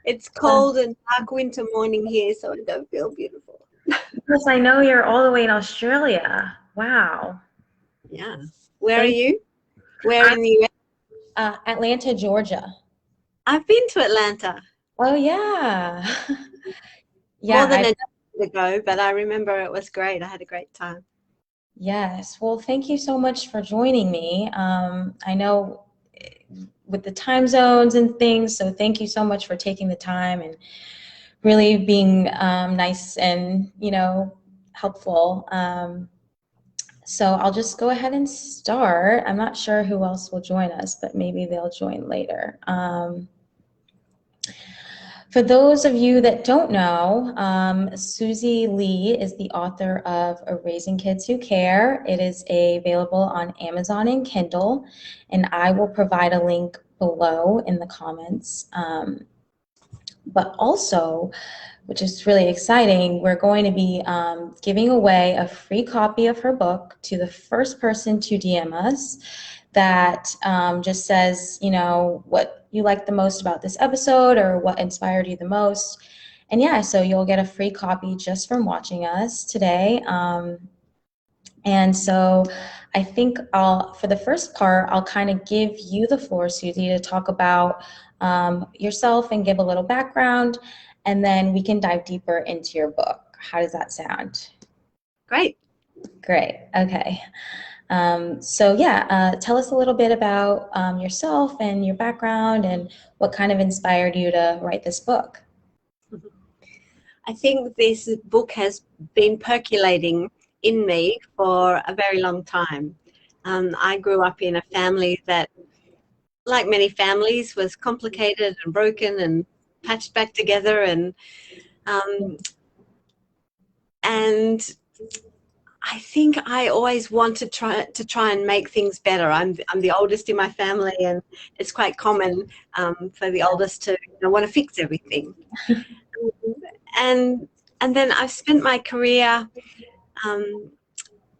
It's cold and dark winter morning here, so I don't feel beautiful. Yes, I know you're all the way in Australia. Wow. Yeah. Where are Thank you? Where I'm in the US? Atlanta, Georgia. I've been to Atlanta Oh yeah. more Yeah, than a decade ago, but I remember it was great. I had a great time. yes. Well, thank you so much for joining me. I know with the time zones and things, so thank you so much for taking the time and really being nice and, helpful. So I'll just go ahead and start. I'm not sure who else will join us, but maybe they'll join later. For those of you that don't know, Susy Lee is the author of Raising Kids Who Care. It is available on Amazon and Kindle, and I will provide a link below in the comments. But also, which is really exciting, we're going to be giving away a free copy of her book to the first person to DM us that just says, what you like the most about this episode or what inspired you the most. And yeah, so you'll get a free copy just from watching us today. And so I think for the first part, I'll kind of give you the floor, Susy, to talk about yourself and give a little background, and then we can dive deeper into your book. How does that sound? Great. Great. Okay. So yeah, tell us a little bit about yourself and your background and what kind of inspired you to write this book. I think this book has been percolating in me for a very long time. I grew up in a family that, like many families, was complicated and broken and patched back together, and I think I always want to try and make things better. I'm the oldest in my family, and it's quite common for the oldest to want to fix everything. and then I've spent my career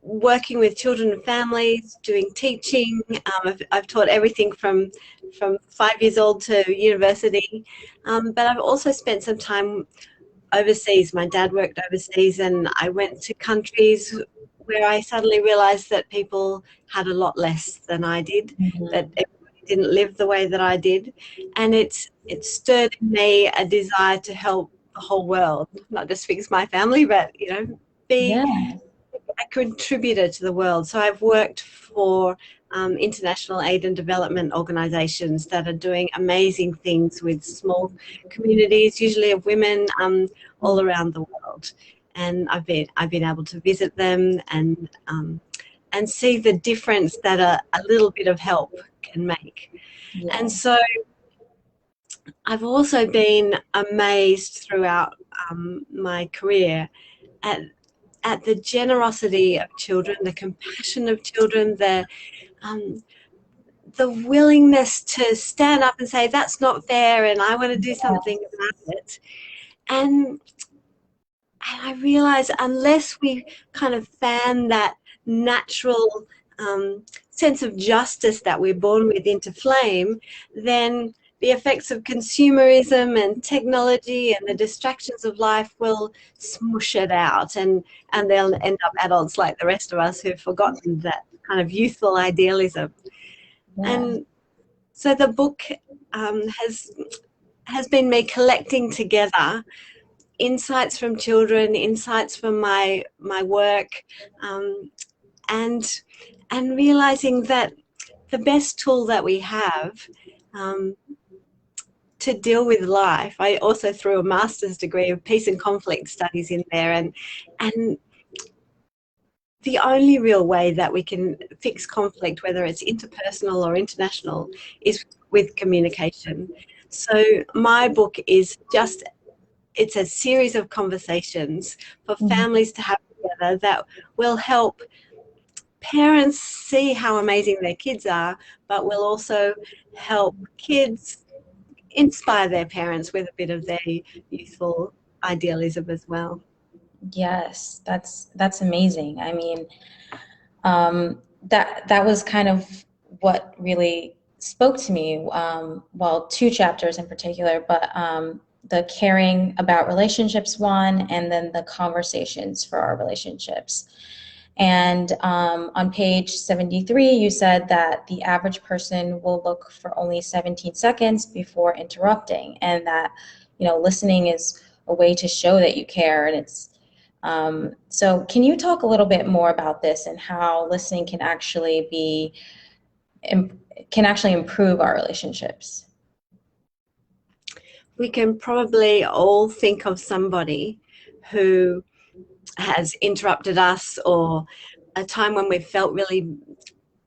working with children and families, doing teaching. I've taught everything from 5 years old to university, but I've also spent some time overseas. My dad worked overseas, and I went to countries where I suddenly realized that people had a lot less than I did, that everybody didn't live the way that I did, and it stirred in me a desire to help the whole world, not just fix my family, but be Yeah. a contributor to the world. So I've worked for international aid and development organizations that are doing amazing things with small communities, usually of women, all around the world. And I've been able to visit them and see the difference that a little bit of help can make. Yeah. And so I've also been amazed throughout my career at the generosity of children, the compassion of children, the willingness to stand up and say, that's not fair and I want to do something about it. And I realize unless we kind of fan that natural sense of justice that we're born with into flame, then the effects of consumerism and technology and the distractions of life will smush it out, and they'll end up adults like the rest of us who've forgotten that kind of youthful idealism. Yeah. And so the book has been me collecting together insights from children, insights from my work, and realizing that the best tool that we have to deal with life. I also threw a master's degree of peace and conflict studies in there, and the only real way that we can fix conflict, whether it's interpersonal or international, is with communication. So my book is it's a series of conversations for families to have together that will help parents see how amazing their kids are, but will also help kids inspire their parents with a bit of their youthful idealism as well. Yes, that's amazing. I mean, that was kind of what really spoke to me, well, two chapters in particular, but the caring about relationships one, and then the conversations for our relationships. And on page 73, you said that the average person will look for only 17 seconds before interrupting, and that, listening is a way to show that you care. And so can you talk a little bit more about this and how listening can actually improve our relationships? We can probably all think of somebody who has interrupted us, or a time when we've felt really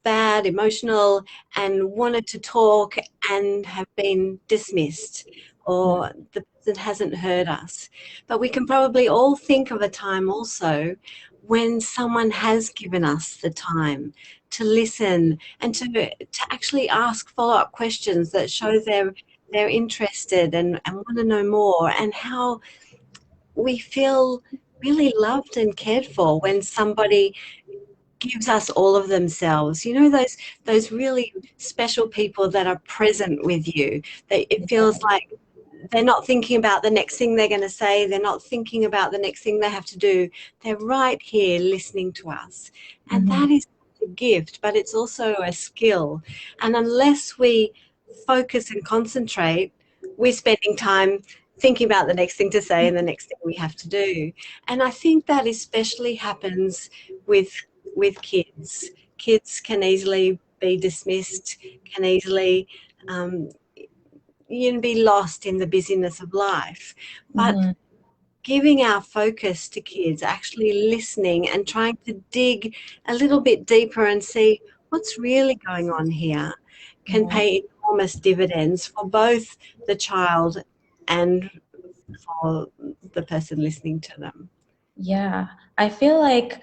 bad, emotional, and wanted to talk and have been dismissed, or the person hasn't heard us. But we can probably all think of a time also when someone has given us the time to listen and to actually ask follow-up questions that show they're interested and want to know more, and how we feel really loved and cared for when somebody gives us all of themselves. You know, those really special people that are present with you. It feels like they're not thinking about the next thing they're going to say. They're not thinking about the next thing they have to do. They're right here listening to us. And Mm-hmm. that is a gift, but it's also a skill. And unless we focus and concentrate, we're spending time thinking about the next thing to say and the next thing we have to do. And I think that especially happens with kids. Kids can easily be dismissed, can easily be lost in the busyness of life. But Mm-hmm. giving our focus to kids, actually listening and trying to dig a little bit deeper and see what's really going on here, can Yeah. pay enormous dividends for both the child and for the person listening to them. Yeah, I feel like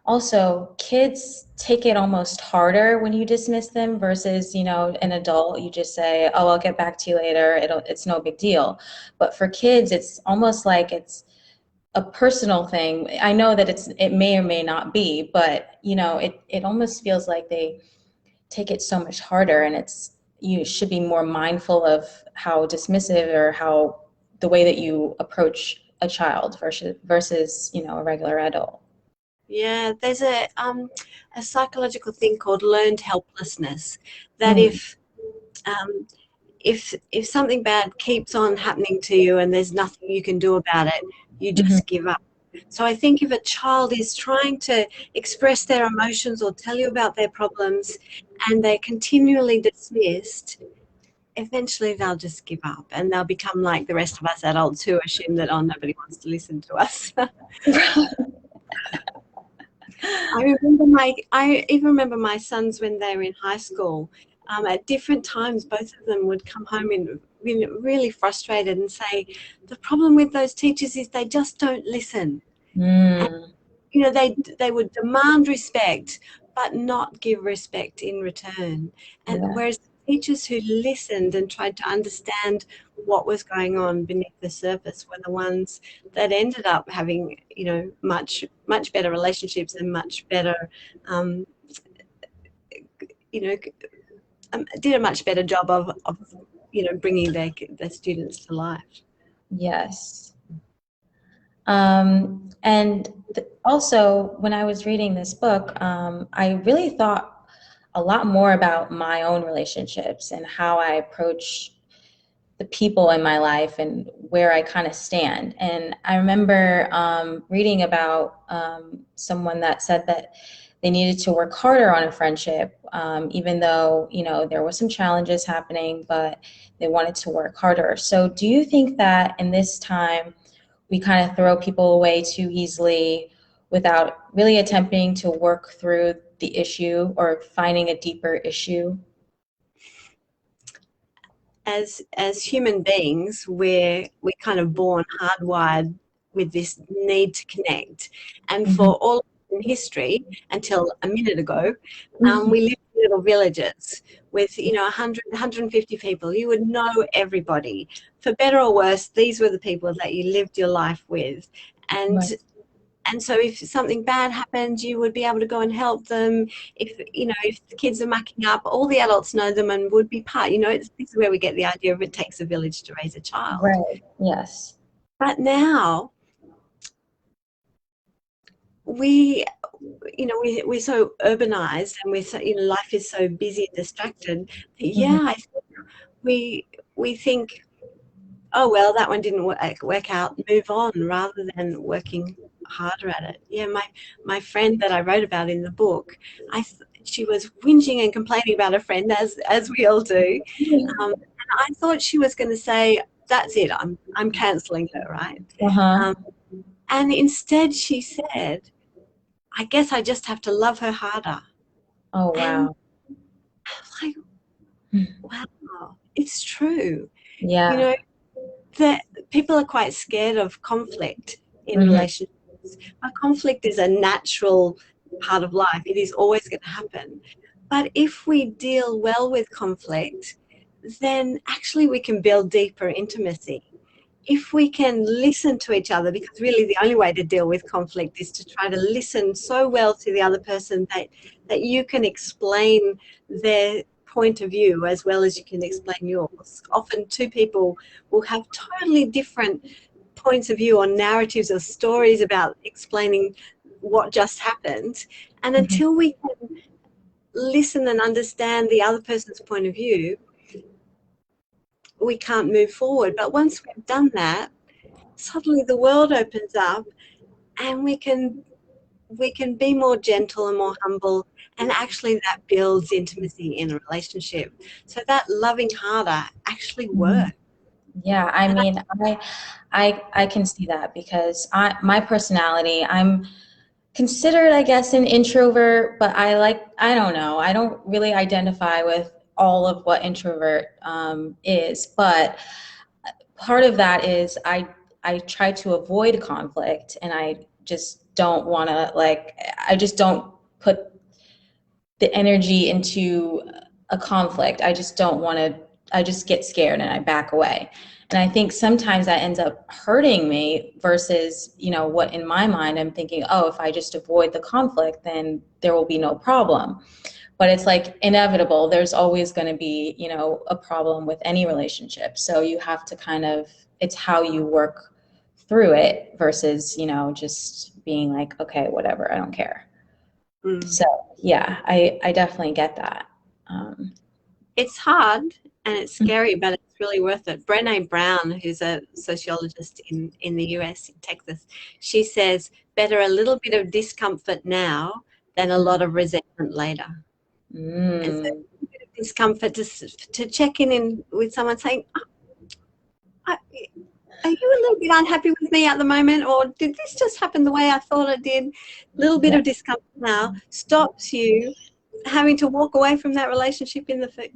also kids take it almost harder when you dismiss them versus, an adult, you just say, "Oh, I'll get back to you later. It's no big deal." But for kids, it's almost like it's a personal thing. I know that it may or may not be, but it almost feels like they take it so much harder, and you should be more mindful of how dismissive or how the way that you approach a child versus a regular adult. Yeah, there's a psychological thing called learned helplessness, that Mm, um, if something bad keeps on happening to you and there's nothing you can do about it, you mhm, just give up. So I think if a child is trying to express their emotions or tell you about their problems and they're continually dismissed, eventually they'll just give up and they'll become like the rest of us adults who assume that, oh, nobody wants to listen to us. I even remember my sons when they were in high school. At different times, both of them would come home and really frustrated and say, the problem with those teachers is they just don't listen. And mm, they would demand respect, but not give respect in return. And yeah, whereas the teachers who listened and tried to understand what was going on beneath the surface were the ones that ended up having, much better relationships and much better, um, you know, did a much better job of bringing their students to life. yes. And also, when I was reading this book, I really thought a lot more about my own relationships and how I approach the people in my life and where I kind of stand. And I remember reading about someone that said that they needed to work harder on a friendship, even though, there were some challenges happening, but they wanted to work harder. So do you think that in this time, we kind of throw people away too easily without really attempting to work through the issue or finding a deeper issue? As human beings, we're kind of born hardwired with this need to connect. And Hmm. for all in history, until a minute ago, Hmm. we lived in little villages with 100, 150 people. You would know everybody. For better or worse, these were the people that you lived your life with. And Right. And so if something bad happened, you would be able to go and help them. If the kids are mucking up, all the adults know them and would be part. This is where we get the idea of it takes a village to raise a child. Right. Yes. But now we're so urbanized, and life is so busy and distracted. But Hmm. yeah, I think we think, oh well, that one didn't work out, move on, rather than working harder at it. Yeah, my friend that I wrote about in the book, she was whinging and complaining about a friend, as we all do. And I thought she was going to say, "That's it, I'm cancelling her," right? Uh-huh. Um, and instead, she said, "I guess I just have to love her harder." Oh, And wow. I'm like, wow, it's true. You Yeah. know, that people are quite scared of conflict in Hmm. relationships. But conflict is a natural part of life. It is always going to happen. But if we deal well with conflict, then actually we can build deeper intimacy. If we can listen to each other, because really the only way to deal with conflict is to try to listen so well to the other person that you can explain their point of view as well as you can explain yours. Often two people will have totally different points of view or narratives or stories about explaining what just happened. And Hmm. until we can listen and understand the other person's point of view, we can't move forward. But once we've done that, suddenly the world opens up, and we can be more gentle and more humble, and actually that builds intimacy in a relationship. So that loving harder actually works. Yeah, I And mean, I can see that because my personality, I'm considered, I guess, an introvert, but I don't know, I don't really identify with all of what introvert is, but part of that is I try to avoid conflict, and I just don't want to I just don't put the energy into a conflict. I just don't want to, I just get scared and I back away. And I think sometimes that ends up hurting me versus, what in my mind I'm thinking, oh, if I just avoid the conflict, then there will be no problem. But it's like inevitable. There's always going to be, a problem with any relationship. So you have to it's how you work through it versus, just being like, okay, whatever, I don't care. mm, So yeah, I definitely get that. Um, it's hard and it's scary, but it's really worth it. Brené Brown, who's a sociologist in the US, in Texas, she says, better a little bit of discomfort now than a lot of resentment later. And so mm, a bit of discomfort to check in with someone saying, "Oh, are you a little bit unhappy with me at the moment, or did this just happen the way I thought it did?" A little bit yeah, of discomfort now stops you having to walk away from that relationship in the future.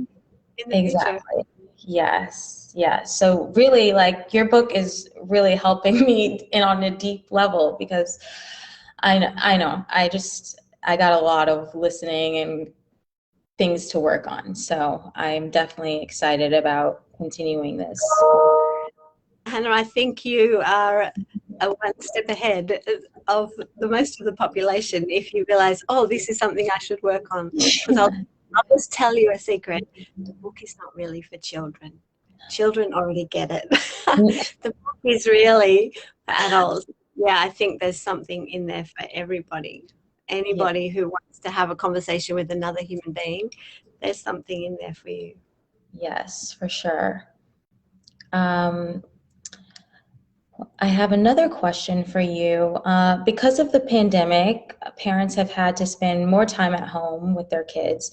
exactly. Yes, yes. So really, like your book is really helping me in on a deep level because I know. I got a lot of listening and things to work on. So I'm definitely excited about continuing this. Hannah, I think you are one step ahead of the most of the population if you realize, oh, this is something I should work on. Because I'll just tell you a secret. The book is not really for children. Children already get it. The book is really for adults. Yeah, I think there's something in there for everybody. Yeah, Anybody who wants to have a conversation with another human being, there's something in there for you. yes, for sure. Um, I have another question for you. Because of the pandemic, parents have had to spend more time at home with their kids.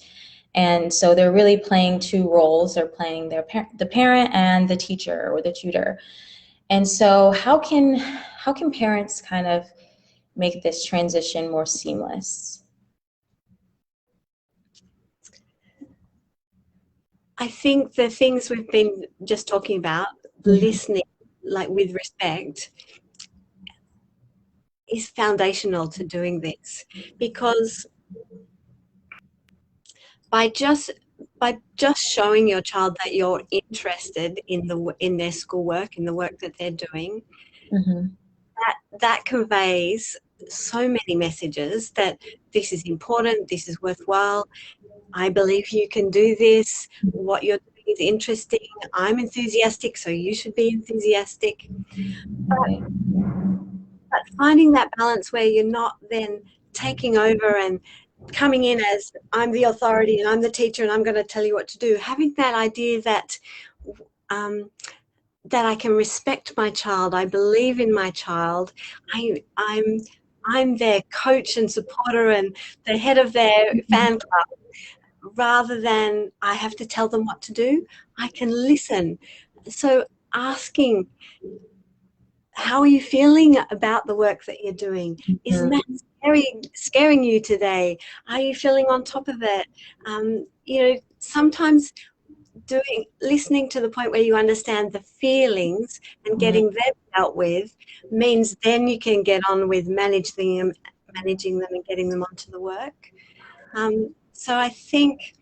And so they're really playing two roles. They're playing the parent and the teacher or the tutor. And so how can parents kind of make this transition more seamless? I think the things we've been just talking about, Mhm. listening, like with respect, is foundational to doing this, because by just by just showing your child that you're interested in their schoolwork, in the work that they're doing, Mhm. that conveys so many messages that this is important, this is worthwhile, I believe you can do this, what you're doing is interesting, I'm enthusiastic, so you should be enthusiastic. Right. But finding that balance where you're not then taking over and coming in as I'm the authority and I'm the teacher and I'm going to tell you what to do, having that idea that um, that I can respect my child, I believe in my child, I'm their coach and supporter and the head of their fan club, rather than I have to tell them what to do. I can listen. So asking, how are you feeling about the work that you're doing? Isn't Mhm. that scaring you today? Are you feeling on top of it? You know, sometimes listening to the point where you understand the feelings and Mhm. getting them dealt with means then you can get on with managing them and getting them onto the work. So I think,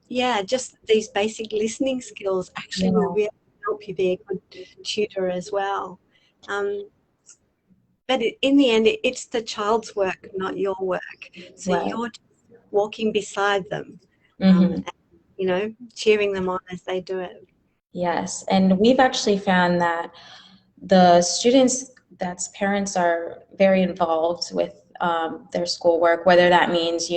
yeah, just these basic listening skills actually will Yeah. really help you be a good tutor as well. Um, but in the end, it's the child's work, not your work. So Right. you're just walking beside them, Hmm. and, you know, cheering them on as they do it. Yes. And we've actually found that the students that's parents are very involved with their schoolwork, whether that means,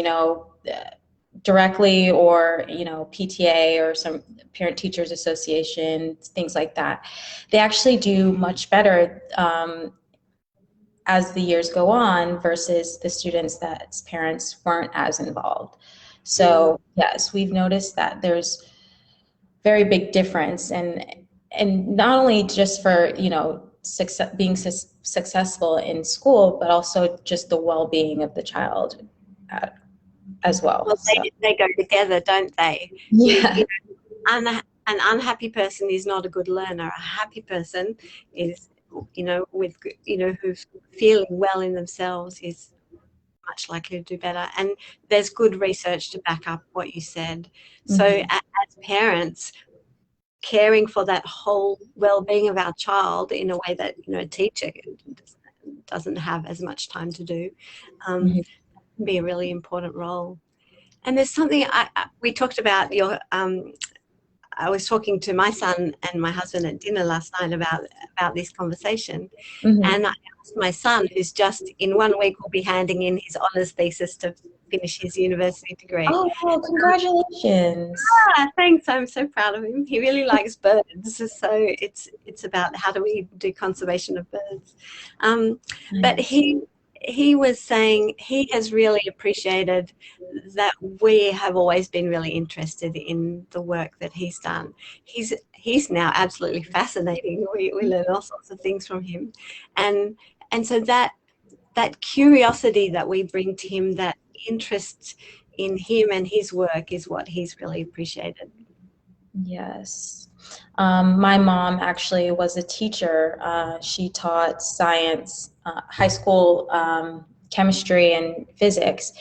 directly or, PTA or some parent teachers association, things like that. They actually do much better as the years go on versus the students that's parents weren't as involved. Mm. So yes, we've noticed that there's very big difference, and not only just for being successful in school, but also just the well-being of the child uh, as well. Well, So they go together, don't they? yeah. An unhappy person is not a good learner. A happy person is, who's feeling well in themselves is much likely to do better. And there's good research to back up what you said. So Mhm. as parents, caring for that whole well-being of our child in a way that, a teacher doesn't have as much time to do, Mhm. can be a really important role. And there's something we talked about I was talking to my son and my husband at dinner last night about this conversation, Mhm. and I asked my son, who's just in 1 week will be handing in his honours thesis to finish his university degree. Oh, well, congratulations. Thanks. I'm so proud of him. He really likes birds, so it's about how do we do conservation of birds. But Nice. he was saying he has really appreciated that we have always been really interested in the work that he's done. He's now absolutely fascinating. We learn all sorts of things from him, and so that curiosity that we bring to him, that interest in him and his work, is what he's really appreciated. Yes. My mom actually was a teacher. She taught science, high school chemistry and physics.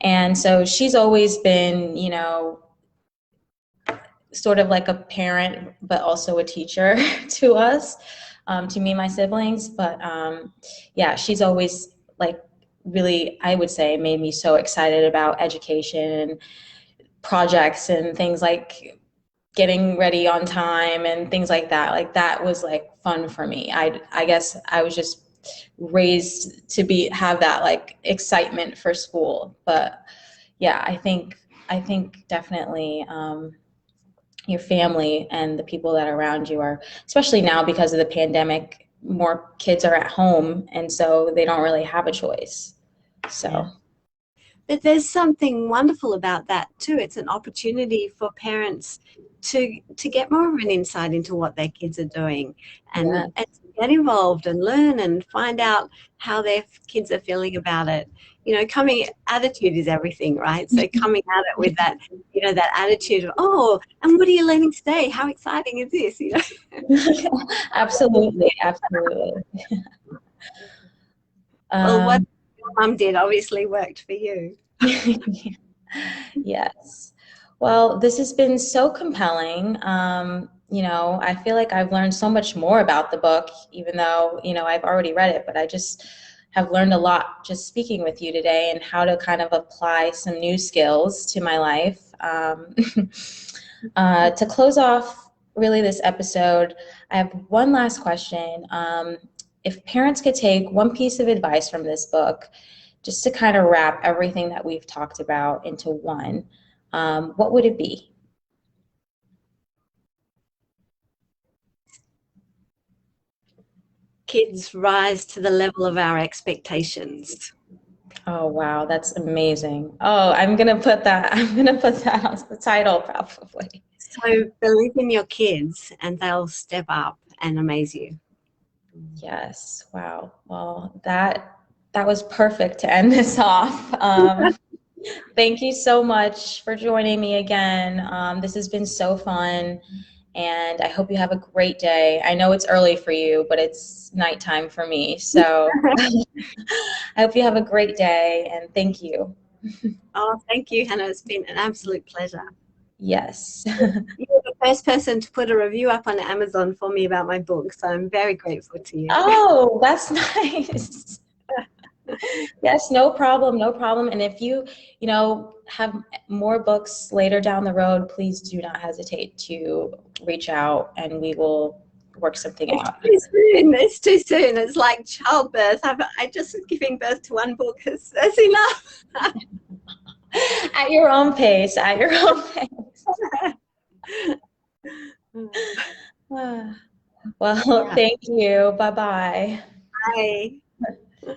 And so she's always been, sort of like a parent, but also a teacher to us, to me and my siblings. But yeah, she's always like really, I would say, made me so excited about education and projects and things like getting ready on time and things like that. Like that was like fun for me. I guess I was just raised to have that like excitement for school. But yeah, I think definitely your family and the people that are around you are, especially now because of the pandemic, more kids are at home and so they don't really have a choice. Yeah. So But there's something wonderful about that too. It's an opportunity for parents to get more of an insight into what their kids are doing, yeah. and to get involved and learn and find out how their kids are feeling about it. Coming attitude is everything, right? So coming at it with that, that attitude of, oh, and what are you learning today? How exciting is this? Absolutely, absolutely. Well, what Um, your mum did obviously worked for you. yes. Well, this has been so compelling. I feel like I've learned so much more about the book, even though, I've already read it, but I just have learned a lot just speaking with you today and how to kind of apply some new skills to my life. To close off really this episode, I have one last question. If parents could take one piece of advice from this book, just to kind of wrap everything that we've talked about into one, what would it be? Kids rise to the level of our expectations. Oh, wow, that's amazing. Oh, I'm gonna put that, I'm gonna put that as the title probably. So believe in your kids and they'll step up and amaze you. Yes, wow. Well, that was perfect to end this off. Thank you so much for joining me again. This has been so fun, and I hope you have a great day. I know it's early for you, but it's nighttime for me. So I hope you have a great day, and thank you. Oh, thank you, Hannah. It's been an absolute pleasure. Yes. You were the first person to put a review up on Amazon for me about my book, so I'm very grateful to you. Oh, that's nice. Yes, no problem, no problem. And if have more books later down the road, please do not hesitate to reach out and we will work something It's out. too soon. It's too soon. It's like childbirth. I just was giving birth to one book. That's enough. At your own pace, at your own pace. All Well, right. thank you. Bye-bye. Bye.